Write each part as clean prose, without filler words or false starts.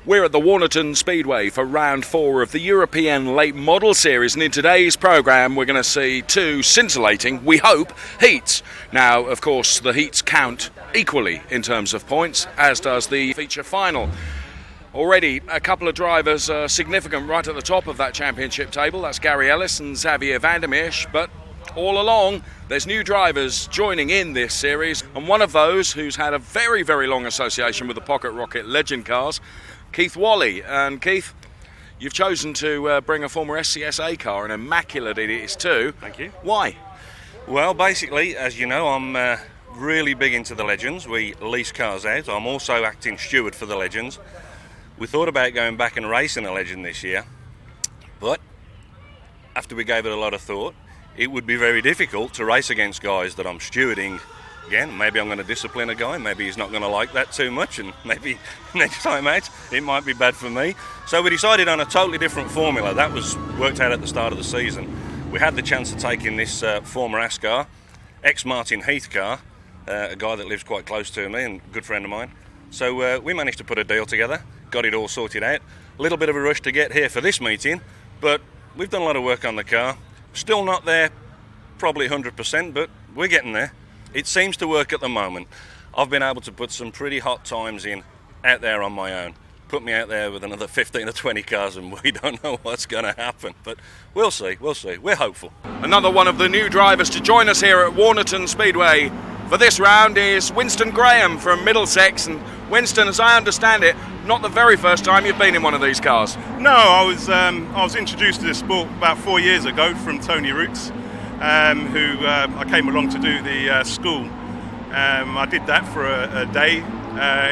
We're at the Warneton Speedway for round 4 of the European Late Model Series, and in today's programme we're going to see two scintillating, we hope, heats. Now, of course, the heats count equally in terms of points, as does the feature final. Already a couple of drivers are significant right at the top of that championship table. That's Gary Ellis and Xavier van der Meersch, but all along there's new drivers joining in this series, and one of those who's had a very, very long association with the Pocket Rocket Legend cars, Keith Wally. And Keith, you've chosen to bring a former SCSA car, an immaculate it is too. Thank you. Why? Well, basically, as you know, I'm really big into the Legends. We lease cars out. I'm also acting steward for the Legends. We thought about going back and racing a Legend this year, but after we gave it a lot of thought, it would be very difficult to race against guys that I'm stewarding. Again, maybe I'm going to discipline a guy, maybe he's not going to like that too much, and maybe next time out it might be bad for me. So we decided on a totally different formula. That was worked out at the start of the season. We had the chance to take in this former ASCAR, ex-Martin Heath car, a guy that lives quite close to me and a good friend of mine. So we managed to put a deal together, got it all sorted out. A little bit of a rush to get here for this meeting, but we've done a lot of work on the car. Still not there, probably 100%, but we're getting there. It seems to work at the moment. I've been able to put some pretty hot times in out there on my own. Put me out there with another 15 or 20 cars and we don't know what's going to happen. But we'll see. We're hopeful. Another one of the new drivers to join us here at Warneton Speedway for this round is Winston Graham from Middlesex. And Winston, as I understand it, not the very first time you've been in one of these cars. No, I was introduced to this sport about 4 years ago from Tony Roots, who I came along to do the school. I did that for a day,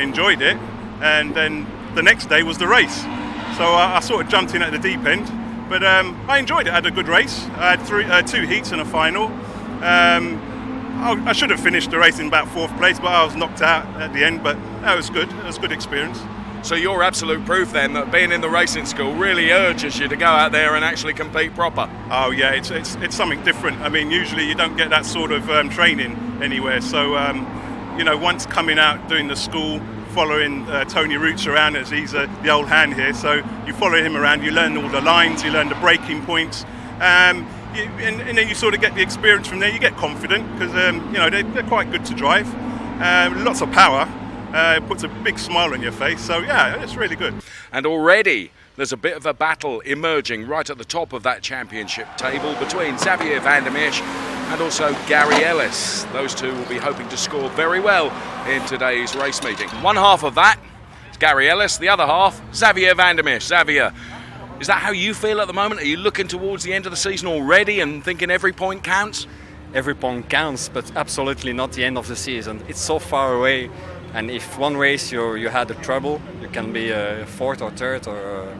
enjoyed it, and then the next day was the race. So I sort of jumped in at the deep end, but I enjoyed it. I had a good race. I had two heats and a final. I should have finished the race in about 4th place, but I was knocked out at the end, but that was good. It was a good experience. So you're absolute proof then that being in the racing school really urges you to go out there and actually compete proper. Oh yeah, it's something different. I mean, usually you don't get that sort of training anywhere. So once coming out doing the school, following Tony Roots around, as he's the old hand here, so you follow him around, you learn all the lines, you learn the braking points, and then you sort of get the experience from there. You get confident because they're quite good to drive, lots of power. Puts a big smile on your face, so yeah, it's really good. And already there's a bit of a battle emerging right at the top of that championship table between Xavier van der Meersch and also Gary Ellis. Those two will be hoping to score very well in today's race meeting. One half of that is Gary Ellis, the other half, Xavier van der Meersch. Xavier, is that how you feel at the moment? Are you looking towards the end of the season already and thinking every point counts? Every point counts, but absolutely not the end of the season. It's so far away. And if one race you had a trouble, you can be 4th or 3rd, or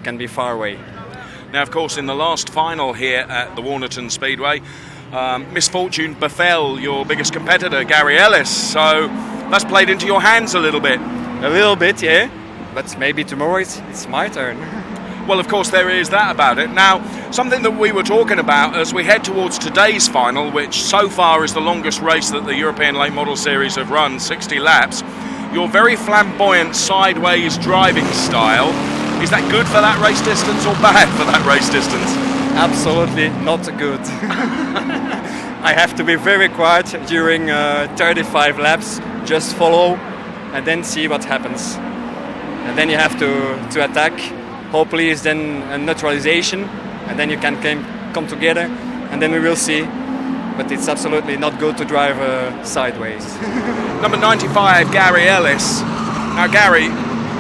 can be far away. Now, of course, in the last final here at the Warneton Speedway, misfortune befell your biggest competitor, Gary Ellis. So that's played into your hands a little bit. A little bit, yeah. But maybe tomorrow it's my turn. Well, of course, there is that about it. Now, something that we were talking about as we head towards today's final, which so far is the longest race that the European Late Model Series have run, 60 laps, your very flamboyant sideways driving style, is that good for that race distance or bad for that race distance? Absolutely not good. I have to be very quiet during 35 laps, just follow and then see what happens. And then you have to attack. Hopefully it's then a neutralization, and then you can come together, and then we will see. But it's absolutely not good to drive sideways. Number 95, Gary Ellis. Now, Gary,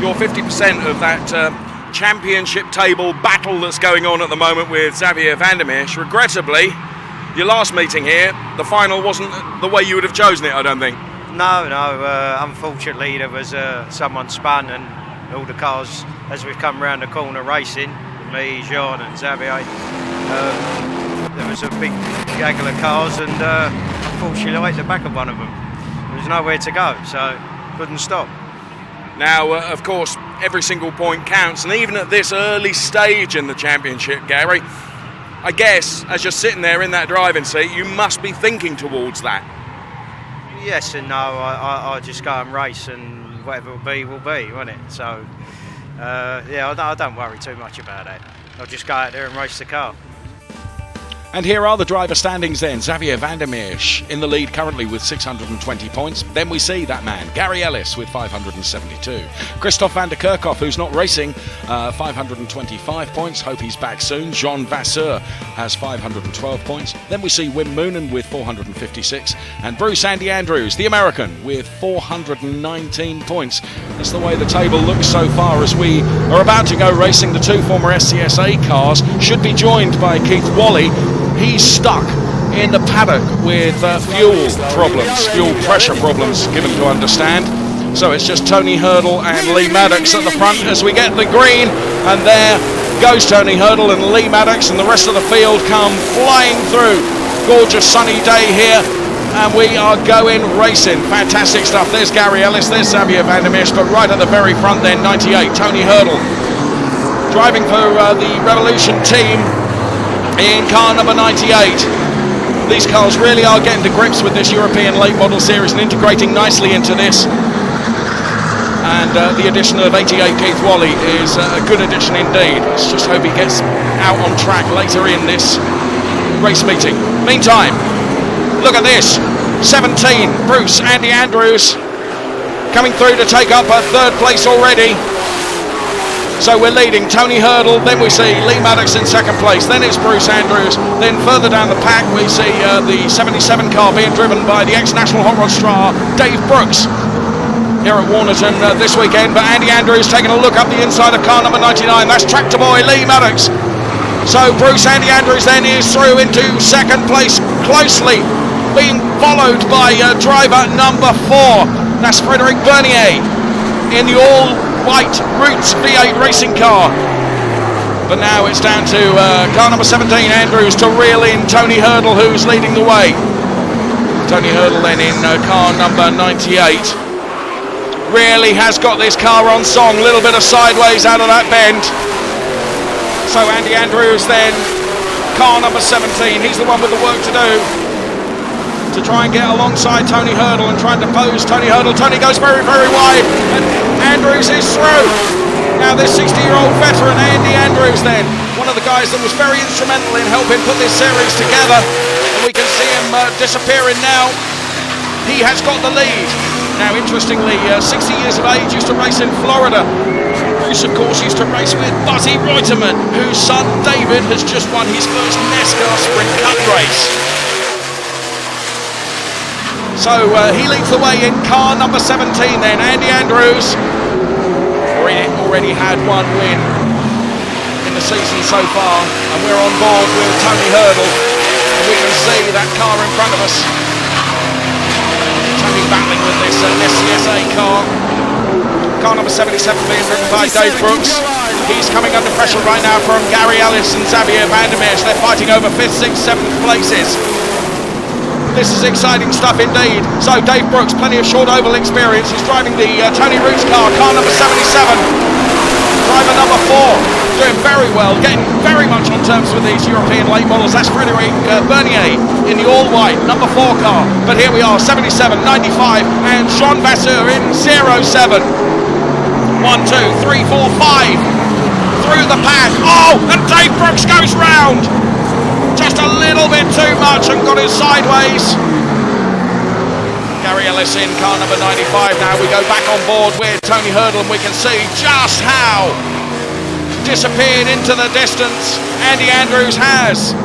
you're 50% of that championship table battle that's going on at the moment with Xavier van der Meersch. Regrettably, your last meeting here, the final wasn't the way you would have chosen it, I don't think. No, unfortunately there was someone spun, and all the cars, as we've come round the corner racing, me, Jean and Xavier, there was a big gaggle of cars, and unfortunately I hit the back of one of them. There was nowhere to go, so couldn't stop. Now, of course, every single point counts, and even at this early stage in the championship, Gary, I guess as you're sitting there in that driving seat, you must be thinking towards that. Yes and no. I just go and race, and whatever will be, won't it? So, yeah, I don't worry too much about that. I'll just go out there and race the car. And here are the driver standings then. Xavier van der Meers in the lead currently with 620 points. Then we see that man, Gary Ellis, with 572. Christophe van der Kerkhoff, who's not racing, 525 points. Hope he's back soon. Jean Vasseur has 512 points. Then we see Wim Moonen with 456. And Bruce Andy Andrews, the American, with 419 points. That's the way the table looks so far as we are about to go racing. The two former SCSA cars should be joined by Keith Wally. He's stuck in the paddock with fuel pressure problems, given to understand. So it's just Tony Hurdle and Lee Maddox at the front as we get the green, and there goes Tony Hurdle and Lee Maddox, and the rest of the field come flying through. Gorgeous sunny day here, and we are going racing. Fantastic stuff. There's Gary Ellis, there's Xavier van der Meers, but right at the very front then, 98, Tony Hurdle, driving for the Revolution team in car number 98. These cars really are getting to grips with this European late model series and integrating nicely into this. And the addition of 88 Keith Wally is a good addition indeed. Let's just hope he gets out on track later in this race meeting. Meantime, look at this. 17, Bruce Andy Andrews coming through to take up a third place already. So we're leading Tony Hurdle, then we see Lee Maddox in second place, then it's Bruce Andrews, then further down the pack we see the 77 car being driven by the ex-National Hot Rod star Dave Brooks here at Warneton this weekend. But Andy Andrews taking a look up the inside of car number 99, that's tractor boy Lee Maddox. So Bruce Andy Andrews then is through into second place, closely being followed by driver number 4, that's Frederic Bernier in the all-white Roots V8 racing car. But now it's down to car number 17, Andrews, to reel in Tony Hurdle, who's leading the way. Tony Hurdle then in car number 98. Really has got this car on song, a little bit of sideways out of that bend. So Andy Andrews then, car number 17, he's the one with the work to do, to try and get alongside Tony Hurdle and trying to pose Tony Hurdle. Tony goes very, very wide, and Andrews is through. Now this 60-year-old veteran, Andy Andrews then, one of the guys that was very instrumental in helping put this series together, and we can see him disappearing now. He has got the lead. Now interestingly, 60 years of age, used to race in Florida. Bruce of course used to race with Buzzy Reutemann, whose son David has just won his first NASCAR Sprint Cup race. So he leads the way in car number 17 then, Andy Andrews. Already had one win in the season so far, and we're on board with Tony Hurdle, and we can see that car in front of us. Tony battling with this SCSA car. Car number 77 being driven by Dave Brooks. He's coming under pressure right now from Gary Ellis and Xavier van der Meers. They're fighting over 5th, 6th, 7th places. This is exciting stuff indeed. So Dave Brooks, plenty of short oval experience. He's driving the Tony Roots car number 77. Driver number 4, doing very well, getting very much on terms with these European late models. That's Frederic Bernier in the all-white number 4 car. But here we are, 77, 95, and Jean Vasseur in 07. 1, 2, 3, 4, 5. Through the pack. Oh, and Dave Brooks goes round. Just a little bit too much and got it sideways. Gary Ellis in car number 95 now. We go back on board with Tony Hurdle, and we can see just how disappeared into the distance Andy Andrews has.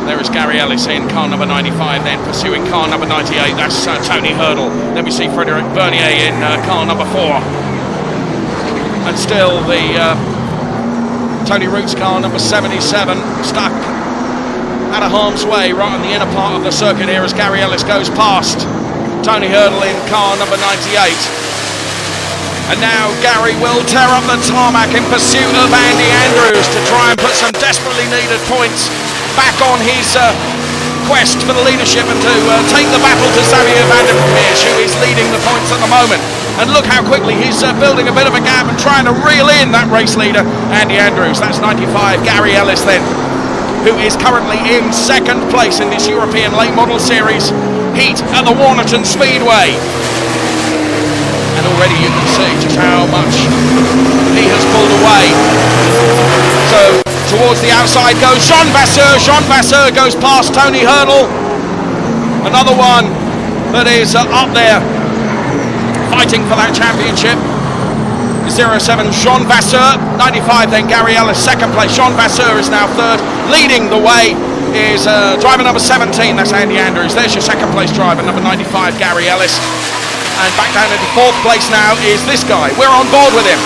There is Gary Ellis in car number 95 then, pursuing car number 98. That's Tony Hurdle. Then we see Frederic Bernier in car number 4. And still the Tony Roots car number 77 stuck out of harm's way right on the inner part of the circuit here as Gary Ellis goes past Tony Hurdle in car number 98. And now Gary will tear up the tarmac in pursuit of Andy Andrews to try and put some desperately needed points back on his quest for the leadership and to take the battle to Xavier van der Meers, who is leading the points at the moment. And look how quickly he's building a bit of a gap and trying to reel in that race leader, Andy Andrews. That's 95. Gary Ellis then, who is currently in second place in this European late model series. heat at the Warneton Speedway. And already you can see just how much he has pulled away. So towards the outside goes Jean Vasseur. Jean Vasseur goes past Tony Hurdle. Another one that is up there fighting for that championship. 07 Jean Vasseur, 95 then Gary Ellis second place. Jean Vasseur is now third. Leading the way is driver number 17, that's Andy Andrews. There's your second place driver, number 95 Gary Ellis. And back down into fourth place now is this guy. We're on board with him.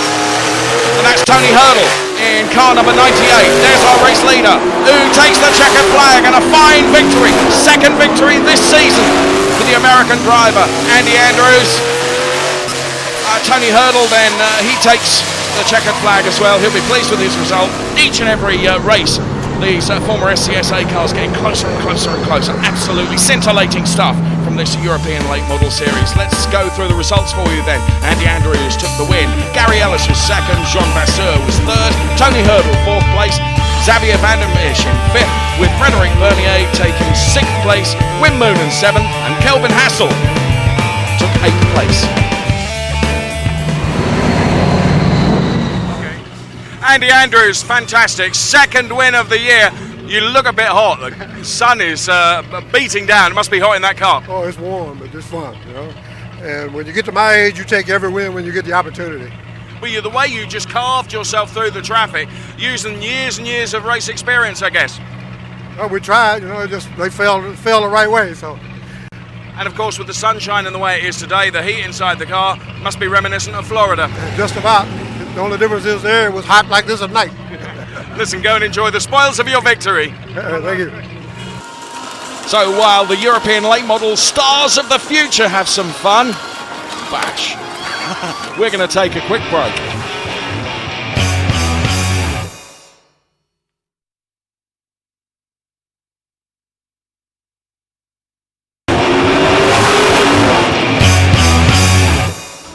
And that's Tony Hurdle in car number 98. There's our race leader who takes the checkered flag, and a fine victory. Second victory this season for the American driver, Andy Andrews. Tony Hurdle then, he takes the checkered flag as well. He'll be pleased with his result. Each and every race, these former SCSA cars getting closer and closer and closer. Absolutely scintillating stuff from this European Late Model Series. Let's go through the results for you then. Andy Andrews took the win. Gary Ellis was second. Jean Vasseur was third. Tony Hurdle fourth place. Xavier Van der Misch in fifth, with Frederic Vernier taking sixth place. Wim Moonen seventh, and Kelvin Hassel took eighth place. Andy Andrews, fantastic. Second win of the year. You look a bit hot. The sun is beating down. It must be hot in that car. Oh, it's warm, but it's fun, you know. And when you get to my age, you take every win when you get the opportunity. Well, the way you just carved yourself through the traffic, using years and years of race experience, I guess. Well, we tried, you know, they fell the right way, so. And of course, with the sunshine and the way it is today, the heat inside the car must be reminiscent of Florida. Just about. The only difference is there it was hot like this at night. Listen, go and enjoy the spoils of your victory. Thank you. So while the European late model stars of the future have some fun, bash, we're going to take a quick break.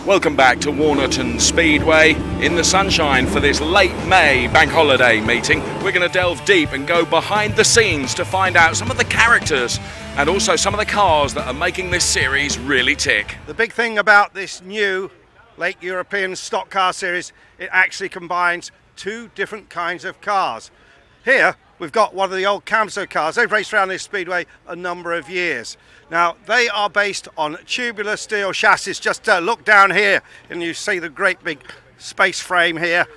Welcome back to Warneton Speedway in the sunshine for this late May bank holiday meeting. We're going to delve deep and go behind the scenes to find out some of the characters and also some of the cars that are making this series really tick. The big thing about this new late European stock car series, it actually combines two different kinds of cars. Here we've got one of the old Camso cars. They've raced around this speedway a number of years. Now, they are based on tubular steel chassis. Just look down here and you see the great big space frame here.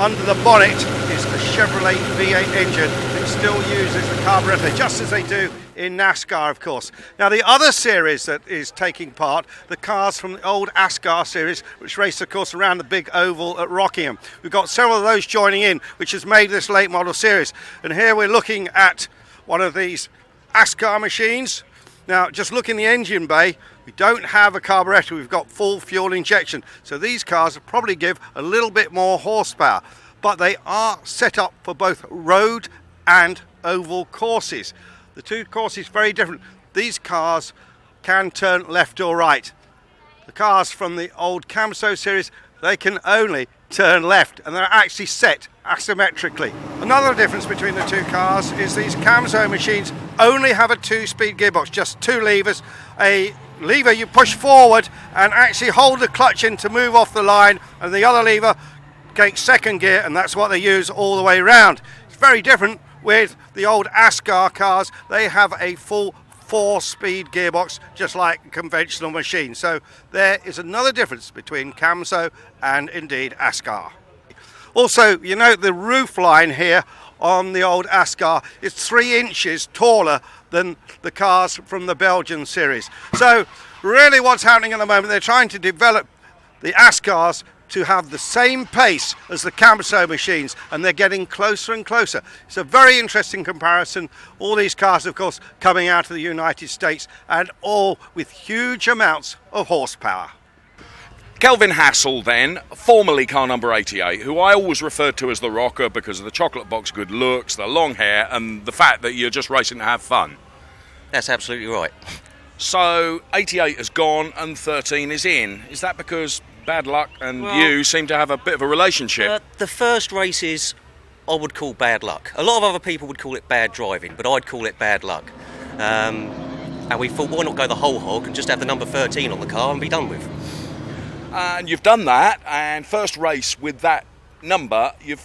Under the bonnet is a Chevrolet V8 engine. It still uses the carburetor, just as they do in NASCAR, of course. Now, the other series that is taking part, the cars from the old ASCAR series, which race, of course, around the big oval at Rockingham. We've got several of those joining in, which has made this late model series. And here we're looking at one of these ASCAR machines. Now, just look in the engine bay, we don't have a carburetor, we've got full fuel injection. So these cars will probably give a little bit more horsepower, but they are set up for both road and oval courses. The two courses are very different. These cars can turn left or right. The cars from the old Camso series, they can only turn left, and they're actually set asymmetrically. Another difference between the two cars is these Camso machines only have a 2-speed gearbox, just 2 levers. A lever you push forward and actually hold the clutch in to move off the line, and the other lever takes second gear, and that's what they use all the way around. It's very different with the old ASCAR cars. They have a full 4-speed gearbox, just like a conventional machine. So there is another difference between Camso and indeed ASCAR. Also, you know, the roof line here on the old ASCAR is 3 inches taller than the cars from the Belgian series. So really what's happening at the moment, they're trying to develop the ASCARs to have the same pace as the Camso machines, and they're getting closer and closer. It's a very interesting comparison. All these cars, of course, coming out of the United States, and all with huge amounts of horsepower. Kelvin Hassel then, formerly car number 88, who I always referred to as the rocker because of the chocolate box good looks, the long hair, and the fact that you're just racing to have fun. That's absolutely right. So 88 has gone and 13 is in. Is that because bad luck and you seem to have a bit of a relationship? The first races I would call bad luck. A lot of other people would call it bad driving, but I'd call it bad luck. And we thought, why not go the whole hog and just have the number 13 on the car and be done with? And you've done that, and first race with that number, you've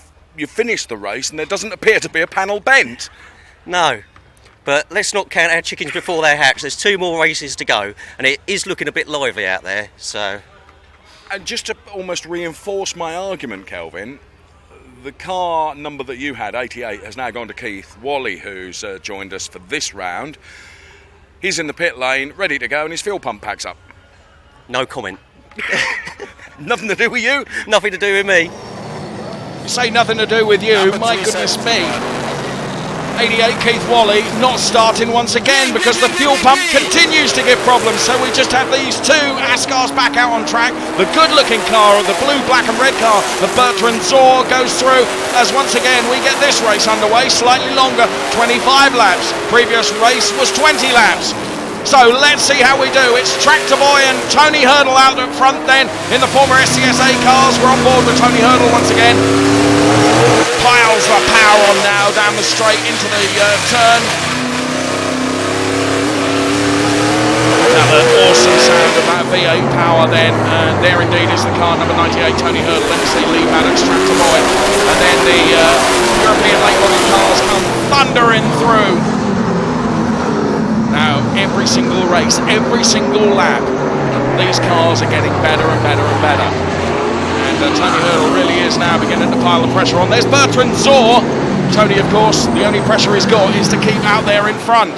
finished the race, and there doesn't appear to be a panel bent. No. But let's not count our chickens before they're hatched. There's 2 more races to go, and it is looking a bit lively out there, so... And just to almost reinforce my argument, Kelvin, the car number that you had, 88, has now gone to Keith Wally, who's joined us for this round. He's in the pit lane, ready to go, and his fuel pump packs up. No comment. Nothing to do with you? Nothing to do with me. You say nothing to do with you, my goodness me. 88 Keith Wally not starting once again because the fuel pump continues to give problems. So we just have these 2 Ascars back out on track. The good looking car, the blue, black and red car, the Bertrand Zor goes through as once again we get this race underway, slightly longer, 25 laps. Previous race was 20 laps. So let's see how we do. It's Tractor Boy and Tony Hurdle out at front then in the former SCSA cars. We're on board with Tony Hurdle once again. Piles the power on now down the straight into the turn. Another awesome sound of that V8 power then. And there indeed is the car, number 98, Tony Hurdle. Let me see Lee Maddox, Tractor Boy. And then the European late model cars come thundering through. Now, every single race, every single lap, these cars are getting better and better and better. And Tony Hurdle really is now beginning to pile the pressure on. There's Bertrand Zor. Tony, of course, the only pressure he's got is to keep out there in front.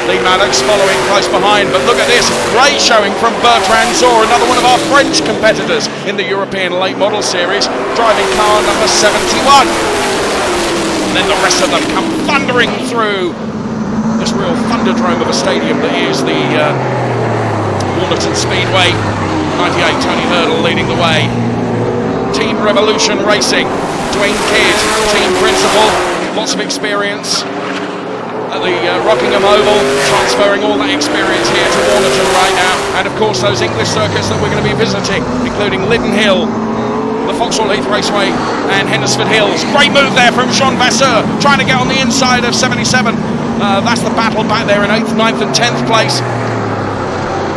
Lee Maddox following close behind, but look at this, great showing from Bertrand Zor, another one of our French competitors in the European Late Model Series, driving car number 71. And then the rest of them come thundering through this real thunderdrome of a stadium that is the Warneton Speedway. 98 Tony Hurdle leading the way. Team Revolution Racing, Dwayne Kidd, team principal, lots of experience at the Rockingham Oval, transferring all that experience here to Warneton right now. And of course those English circuits that we're going to be visiting, including Liddon Hill, the Foxhall Heath Raceway and Hendersford Hills. Great move there from Jean Vasseur, trying to get on the inside of 77. That's the battle back there in 8th, 9th and 10th place.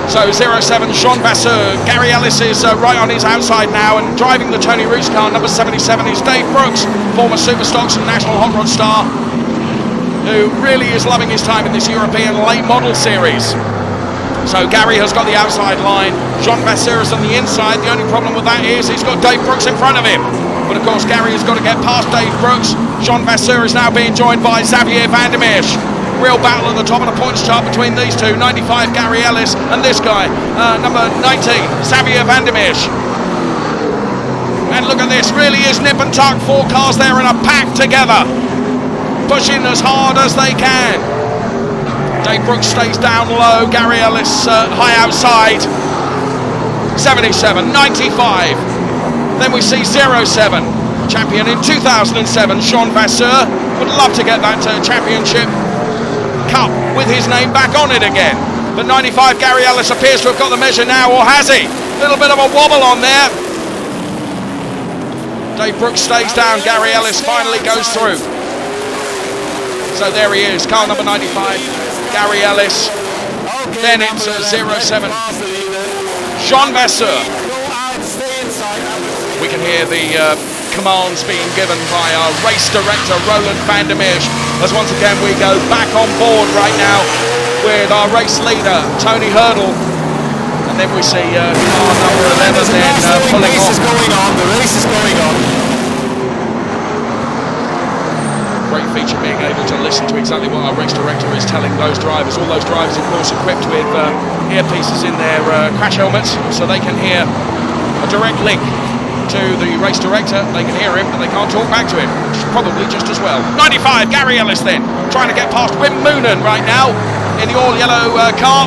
So 07 Jean Vasseur, Gary Ellis is right on his outside now, and driving the Tony Roots car, number 77, is Dave Brooks, former Superstocks and National Hot Rod star, who really is loving his time in this European Late Model Series. So Gary has got the outside line, Jean Vasseur is on the inside. The only problem with that is he's got Dave Brooks in front of him. But of course Gary has got to get past Dave Brooks. Jean Vasseur is now being joined by Xavier Van der Meersch. Real battle at the top of the points chart between these two. 95 Gary Ellis and this guy, number 19, Xavier Van der Meersch. And look at this, really is nip and tuck. 4 cars there in a pack together, pushing as hard as they can. Dave Brooks stays down low, Gary Ellis high outside. 77, 95. Then we see 07, champion in 2007, Jean Vasseur. Would love to get that championship cup with his name back on it again. But 95 Gary Ellis appears to have got the measure now, or has he? A little bit of a wobble on there. Dave Brooks stays down, Gary Ellis finally goes through. So there he is, car number 95, Gary Ellis. Then it's 07, Jean Vasseur. We can hear the commands being given by our race director Roland van der Meersch, as once again we go back on board right now with our race leader Tony Hurdle, and then we see car number 11 then pulling off. The race is going on. Great feature being able to listen to exactly what our race director is telling those drivers. All those drivers of course equipped with earpieces in their crash helmets, so they can hear a direct link to the race director. They can hear him, but they can't talk back to him, which is probably just as well. 95 Gary Ellis then, trying to get past Wim Moonen right now in the all-yellow car.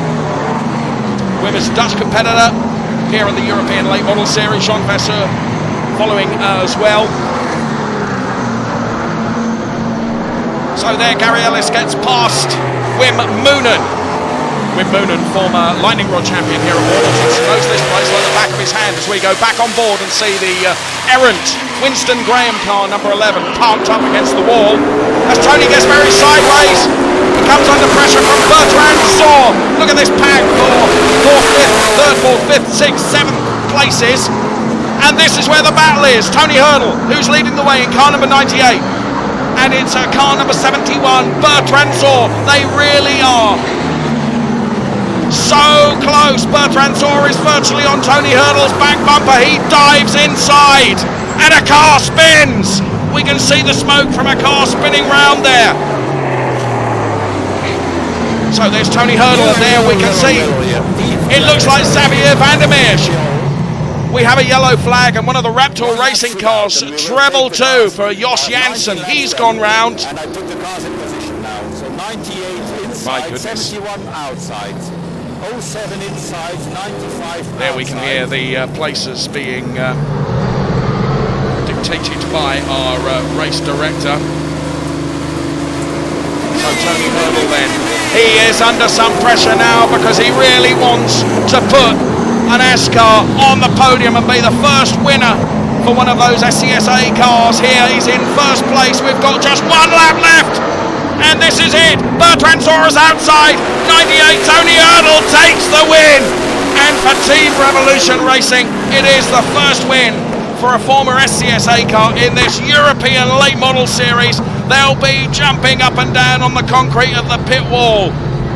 Wim is a Dutch competitor here in the European Late Model Series. Jean Vasseur following as well. So there Gary Ellis gets past Wim Moonen. Wim Moonen, former Lightning Rod champion here at Warneton, knows this place like the back of his hand as we go back on board and see the errant Winston Graham car, number 11, parked up against the wall. As Tony gets very sideways, he comes under pressure from Bertrand Saw. Look at this pack for 4th, 5th, 3rd, 4th, 5th, 6th, 7th places. And this is where the battle is. Tony Hurdle, who's leading the way in car number 98. And it's car number 71, Bertrand Saw. They really are so close. Bertrand Saw is virtually on Tony Hurdle's back bumper. He dives inside and a car spins. We can see the smoke from a car spinning round there. So there's Tony Hurdle, and there we can see it looks like Xavier Vandermeer. We have a yellow flag, and one of the Raptor racing cars, treble 2 for Jos Janssen. He's gone round. And I put the cars in position now. So 98 inside, My goodness. 71 outside, 07 inside, 95 There we can hear the places being dictated by our race director. So Tony Hurdle then, he is under some pressure now because he really wants to put an ASCAR on the podium and be the first winner for one of those SCSA cars. Here he's in first place. We've got just one lap left, and this is it. Bertrand Saw is outside. 98, Tony Hurdle takes the win. And for Team Revolution Racing, it is the first win for a former SCSA car in this European late model series. They'll be jumping up and down on the concrete of the pit wall.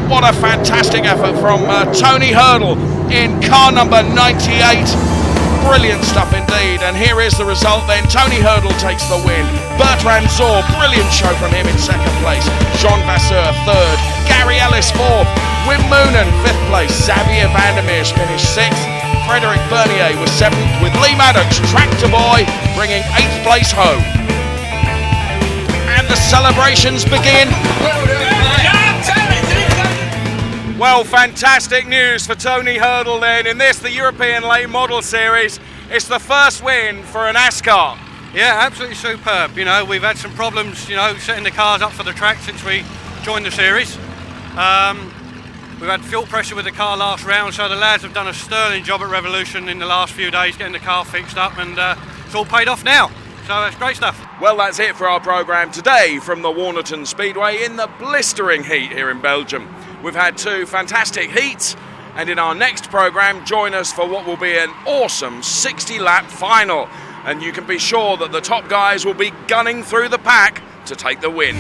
What a fantastic effort from Tony Hurdle in car number 98. Brilliant stuff indeed. And here is the result then. Tony Hurdle takes the win. Bertrand Saw, brilliant show from him in second place. Jean Vasseur third. Gary Ellis fourth. Wim Moonen fifth place. Xavier Vandermeer finished sixth. Frederick Bernier was seventh, with Lee Maddox, Tractor Boy, bringing 8th place home. And the celebrations begin. Well, fantastic news for Tony Hurdle then. In this, the European Late Model Series, it's the first win for an ASCAR. Yeah, absolutely superb. You know, we've had some problems, you know, setting the cars up for the track since we joined the series. We've had fuel pressure with the car last round, so the lads have done a sterling job at Revolution in the last few days getting the car fixed up, and it's all paid off now. So it's great stuff. Well, that's it for our programme today from the Warneton Speedway in the blistering heat here in Belgium. We've had 2 fantastic heats, and in our next programme, join us for what will be an awesome 60-lap final. And you can be sure that the top guys will be gunning through the pack to take the win.